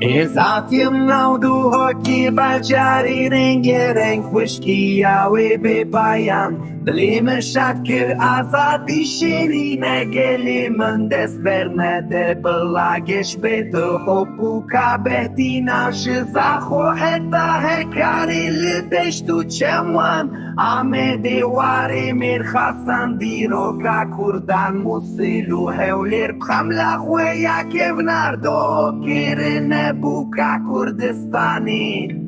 Ezatim naudu hoki bajari renge renk wishki yawe be bayan Dalim shatkir azadi shirine gelim des verne belagesh beto hopu kabetina shizacho eta hekari lideshtu chemwan Amede ware mir Hassan diro ka kurdan musilu heulir bhamla khweya kevnardo kirne buka Kurdistani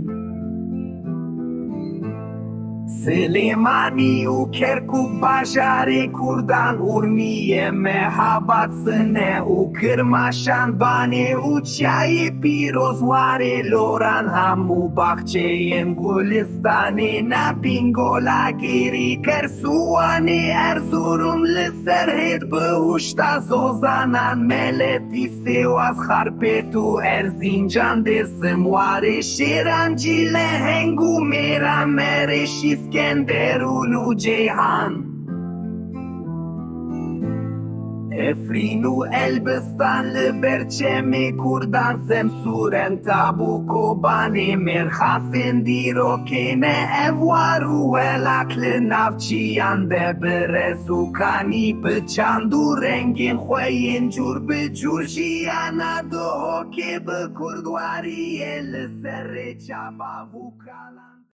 Selimani u Kerkuk bajari kurdan urmiye mehabat sne u kırmaşan bani u çayı piroz vare loran hamu bahçeyen gulistani na pingola giri kersuani Erzurum liserhid bıuşta zozanan meleti Sivas harpetu Erzincan desim vare şirancile hengu mera mereşis İskenderun'u Ceyhan Efrinu Elbistanlı Berçemi Kurdan Semsuren Tabu Kobani Mirhasin Dirokene Evvaru Elaklı Navçiyan Debere Sukani Bıçandu Rengin Hweyin Curbi Curjiyana Dohoke Bıkurdwari El Serre Çaba Vukalan